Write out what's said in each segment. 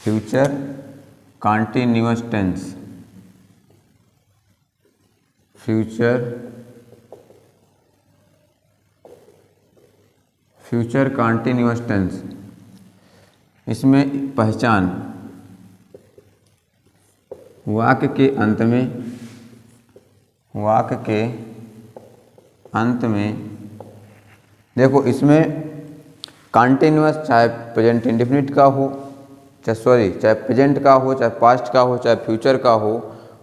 Future continuous tense, future continuous tense. इसमें पहचान, वाक्य के अंत में देखो, इसमें कॉन्टिन्यूअस चाहे प्रेजेंट इंडेफिनिट का हो, चाहे प्रेजेंट का हो, चाहे पास्ट का हो, चाहे फ्यूचर का हो,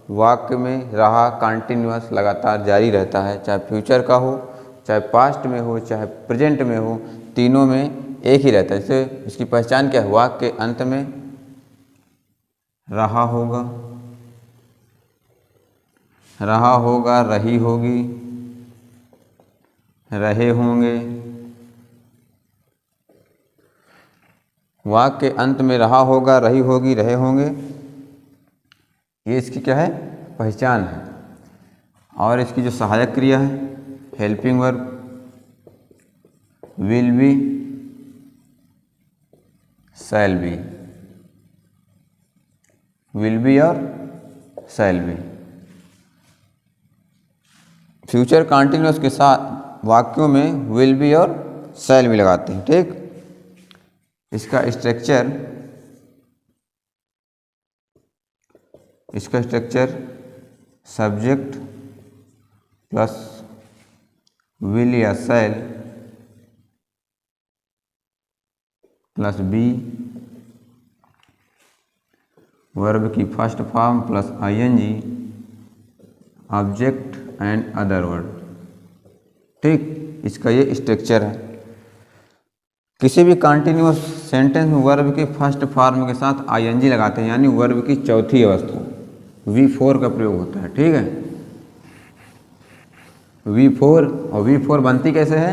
वाक्य में रहा कॉन्टिन्यूअस लगातार जारी रहता है। चाहे फ्यूचर का हो, चाहे पास्ट में हो, चाहे प्रेजेंट में हो, तीनों में एक ही रहता है। जैसे इसकी पहचान क्या है, वाक्य के अंत में रहा होगा, रही होगी, रहे होंगे। वाक्य के अंत में रहा होगा, रही होगी, रहे होंगे, ये इसकी क्या है, पहचान है। और इसकी जो सहायक क्रिया है, helping verb, will be, shall be, will be और शैल बी। फ्यूचर कॉन्टिन्यूअस के साथ वाक्यों में विल बी और शैल बी लगाते हैं। ठीक, इसका स्ट्रक्चर सब्जेक्ट प्लस विल या शैल प्लस बी, वर्ब की first form plus ING, object and other word. ठीक, इसका ये स्ट्रक्चर है। किसी भी कॉन्टिन्यूअस सेंटेंस में वर्ब के फर्स्ट फॉर्म के साथ आईएनजी लगाते हैं, यानी वर्ब की चौथी अवस्था V4 का प्रयोग होता है। ठीक है, V4, और V4 बनती कैसे है,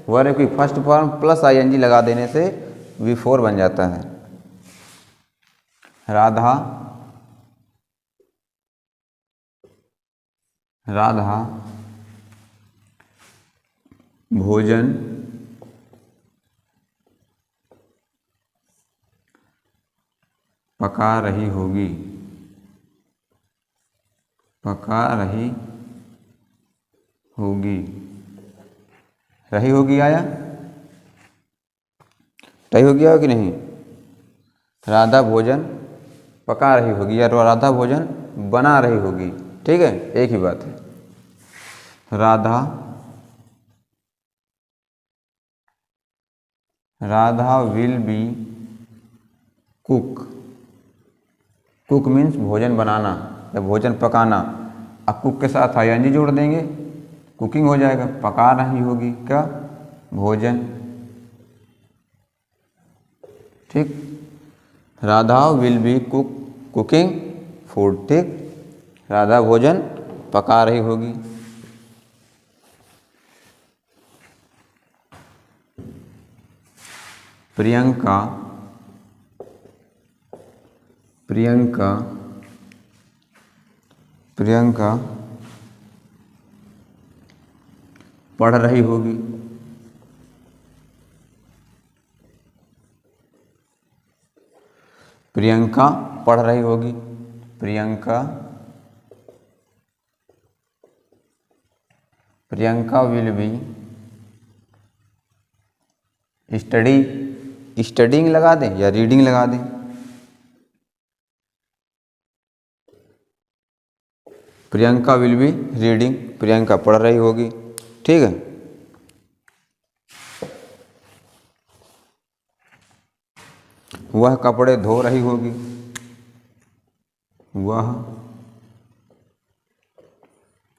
वर्ब की फर्स्ट फॉर्म प्लस आईएनजी लगा देने से V4 बन जाता है। राधा भोजन पका रही होगी, रही होगी आया, रही होगी आया कि नहीं। राधा भोजन पका रही होगी या राधा भोजन बना रही होगी, ठीक है, एक ही बात है। Radha will be cook means भोजन बनाना या भोजन पकाना। अब कुक के साथ आईएनजी जोड़ देंगे, कुकिंग हो जाएगा। पका रही होगी क्या, भोजन। ठीक, Radha will be cooking food. ठीक, राधा भोजन पका रही होगी। प्रियंका पढ़ रही होगी। प्रियंका पढ़ रही होगी, प्रियंका विल बी स्टडिंग लगा दें या रीडिंग लगा दें। Priyanka will be reading, Priyanka पढ़ रही होगी। ठीक है, वह कपड़े धो रही होगी, वह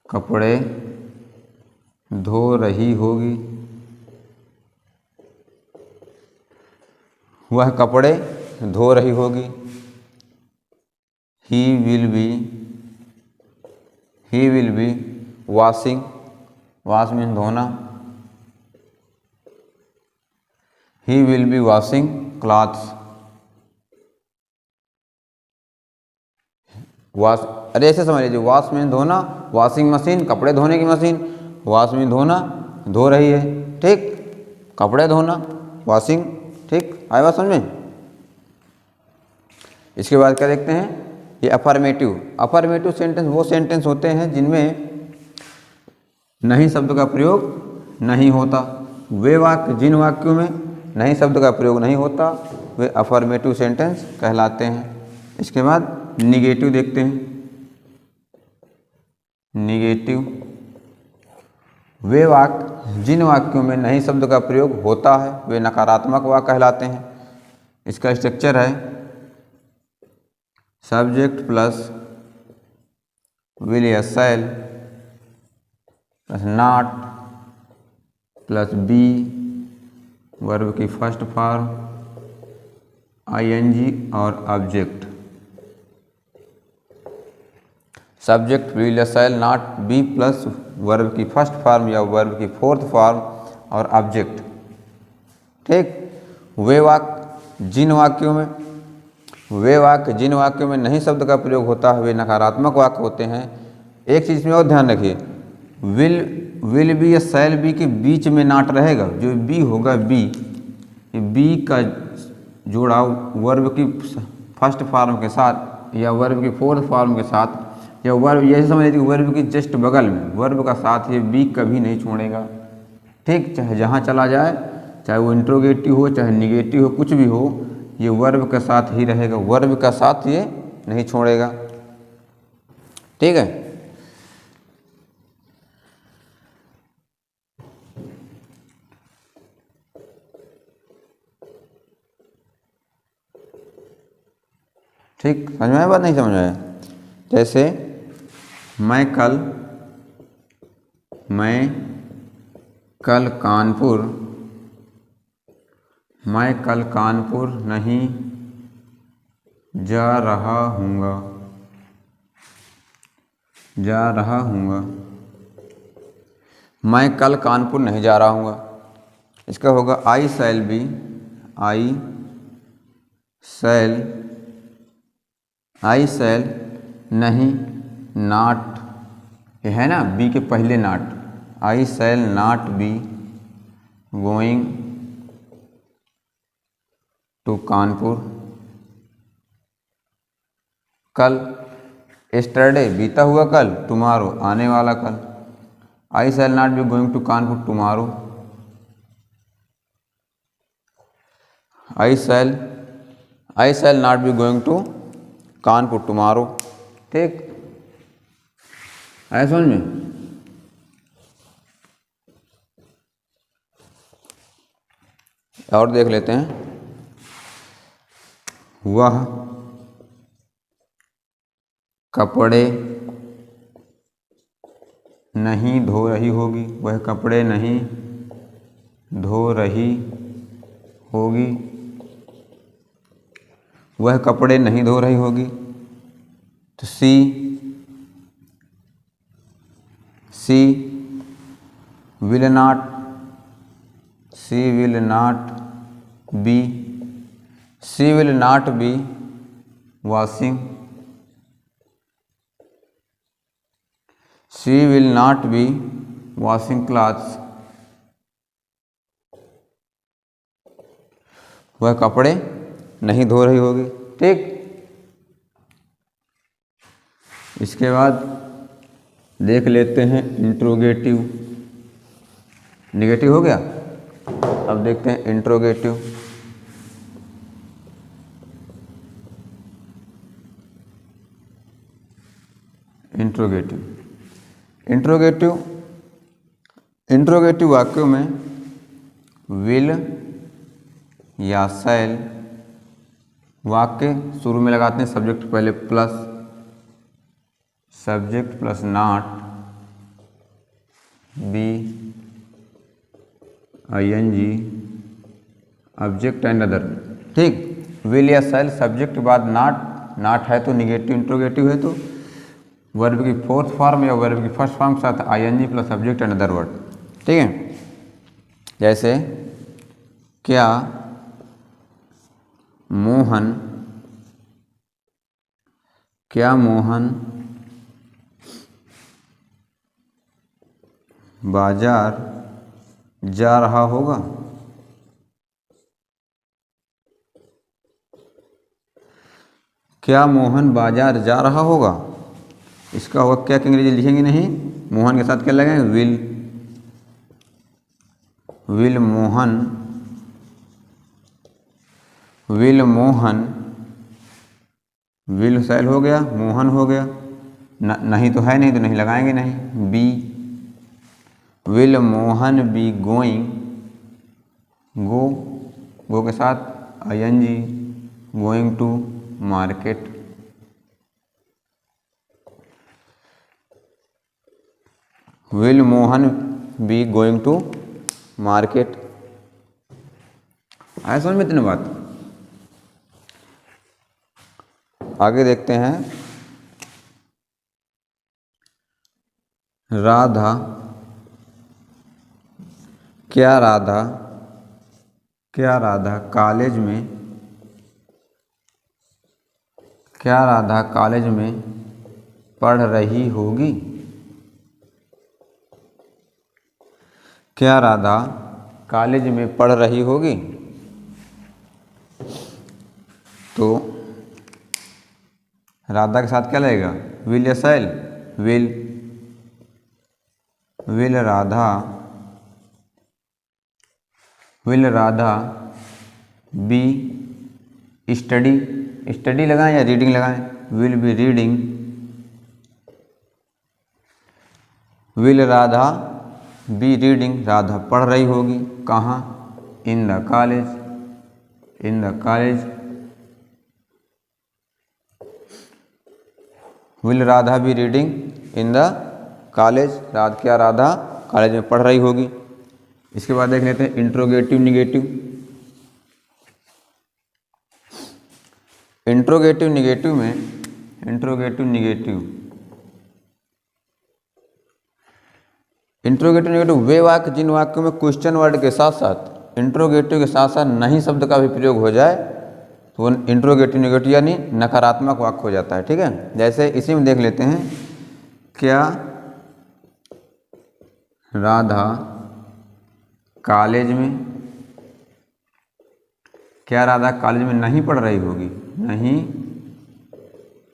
कपड़े धो रही होगी, वह कपड़े धो रही होगी। He will be washing, wash mean धोना। He will be washing clothes, wash, अरे ऐसे समझ लीजिए, वॉश मीन धोना, वॉशिंग मशीन कपड़े धोने की मशीन, वॉश मीन धोना, धो रही है। ठीक, कपड़े धोना, वॉशिंग। ठीक, आया बात समझ में। इसके बाद क्या देखते हैं, ये अफर्मेटिव सेंटेंस वो सेंटेंस होते हैं जिनमें नहीं शब्द का प्रयोग नहीं होता। वे वाक्य जिन वाक्यों में नहीं शब्द का प्रयोग नहीं होता वे अफर्मेटिव सेंटेंस कहलाते हैं। इसके बाद निगेटिव देखते हैं। निगेटिव वे वाक्य जिन वाक्यों में नहीं शब्द का प्रयोग होता है वे नकारात्मक वाक्य कहलाते हैं। इसका स्ट्रक्चर है सब्जेक्ट प्लस विल या shall plus not plus be verb की फर्स्ट फॉर्म आईएनजी और ऑब्जेक्ट। सब्जेक्ट विल या shall not be plus verb की फर्स्ट फॉर्म या वर्ब की फोर्थ फॉर्म और ऑब्जेक्ट। ठीक, वे वाक्य जिन वाक्यों में नहीं शब्द का प्रयोग होता है वे नकारात्मक वाक्य होते हैं। एक चीज़ में और ध्यान रखिए, विल बी या शैल बी के बीच में नॉट रहेगा। जो बी होगा बी का जोड़ा वर्ब की फर्स्ट फॉर्म के साथ या वर्ब की फोर्थ फॉर्म के साथ या वर्ब यही समझ लीजिए वर्ब की जस्ट बगल में वर्ब का साथ ये बी कभी नहीं छोड़ेगा। ठीक, चाहे जहाँ चला जाए, चाहे वो इंट्रोगेटिव हो चाहे निगेटिव हो, कुछ भी हो, ये वर्ब के साथ ही रहेगा, वर्ब का साथ ये नहीं छोड़ेगा। ठीक है, ठीक, समझ में आया बात, नहीं समझ में आया? जैसे मैं कल कानपुर नहीं जा रहा हूँगा। मैं कल कानपुर नहीं जा रहा हूँगा। इसका होगा आई शैल नहीं नॉट, ये है ना बी के पहले not, I shall not be going to Kanpur. कल एस्टरडे बीता हुआ कल, टुमारो आने वाला कल, I shall not be going to Kanpur tomorrow. I shall not be going to Kanpur tomorrow. ठीक, आया समझ में? और देख लेते हैं, वह कपड़े नहीं धो रही होगी। वह कपड़े नहीं धो रही होगी। वह कपड़े नहीं धो रही होगी। तो she will not be washing. She will not be washing clothes. वह कपड़े नहीं धो रही होगी। ठीक, इसके बाद देख लेते हैं इंट्रोगेटिव। निगेटिव हो गया, अब देखते हैं इंट्रोगेटिव। इंट्रोगेटिव वाक्यों में विल या शैल वाक्य शुरू में लगाते हैं, सब्जेक्ट पहले plus subject plus not be ING object and other. ठीक, विल या शैल सब्जेक्ट के बाद नॉट है तो निगेटिव, इंट्रोगेटिव है तो वर्ब की फोर्थ फॉर्म या वर्ब की फर्स्ट फॉर्म के साथ ING plus subject and other word. ठीक है, जैसे क्या मोहन बाजार जा रहा होगा। क्या मोहन बाजार जा रहा होगा? इसका होगा क्या, अंग्रेजी लिखेंगे नहीं, मोहन के साथ क्या लगाएंगे, विल मोहन, विल सेल हो गया, मोहन हो गया, नहीं तो है नहीं तो नहीं लगाएंगे नहीं, be, will Mohan be going, go के साथ ING, going to market. Will Mohan be going to market. आया समझ में इतनी बात? आगे देखते हैं, राधा, क्या राधा कॉलेज में, क्या राधा कॉलेज में पढ़ रही होगी? क्या राधा कॉलेज में पढ़ रही होगी? तो राधा के साथ क्या लगेगा, विल या shall, will Radha be study लगाएं या रीडिंग लगाएं, will be reading, will Radha be reading, Radha पढ़ रही होगी कहाँ, in the college, will Radha be reading in the college, क्या राधा कॉलेज में पढ़ रही होगी। इसके बाद देख लेते हैं इंट्रोगेटिव निगेटिव। इंट्रोगेटिव निगेटिव वे वाक्य जिन वाक्यों में क्वेश्चन वर्ड के साथ साथ इंट्रोगेटिव के साथ साथ नहीं शब्द का भी प्रयोग हो जाए तो इंट्रोगेटिव निगेटिव यानी नकारात्मक वाक्य हो जाता है। ठीक है, जैसे इसी में देख लेते हैं, क्या राधा कॉलेज में, क्या राधा कॉलेज में नहीं पढ़ रही होगी, नहीं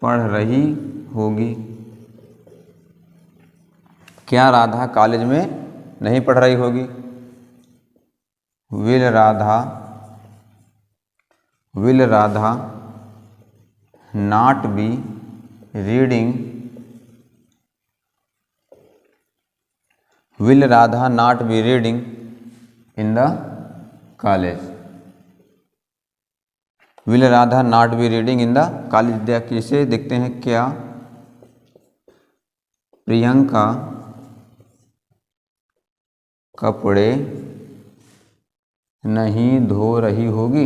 पढ़ रही होगी, क्या राधा कॉलेज में नहीं पढ़ रही होगी, will Radha not be reading, will Radha not be reading in the college, will Radha not be reading in the college. किसे देखते हैं, क्या प्रियंका कपड़े नहीं धो रही होगी,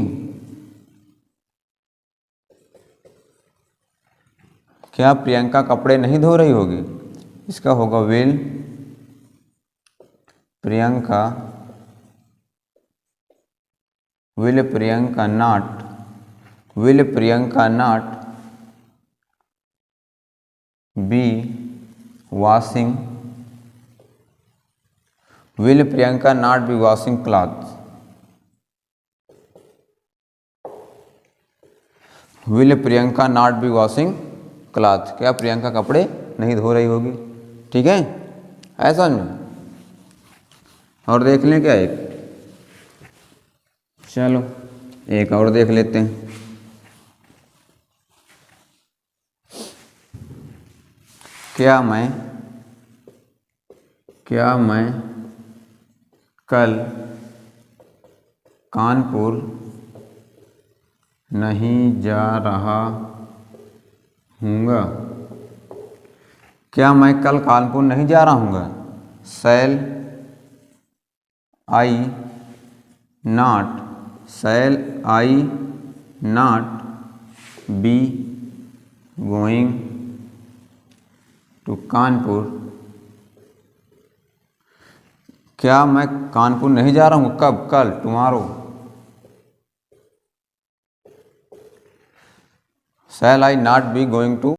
क्या प्रियंका कपड़े नहीं धो रही होगी, इसका होगा will Priyanka not be washing, will Priyanka not be washing clothes, will Priyanka not be washing cloth, क्या प्रियंका कपड़े नहीं धो रही होगी। ठीक है, ऐसा नहीं। और देख लें क्या एक, चलो एक और देख लेते हैं, क्या मैं कल कानपुर नहीं जा रहा हूँगा, क्या मैं कल कानपुर नहीं जा रहा हूँगा, shall I not be going to Kanpur, क्या मैं कानपुर नहीं जा रहा हूँ, कब, कल, tomorrow, shall I not be going to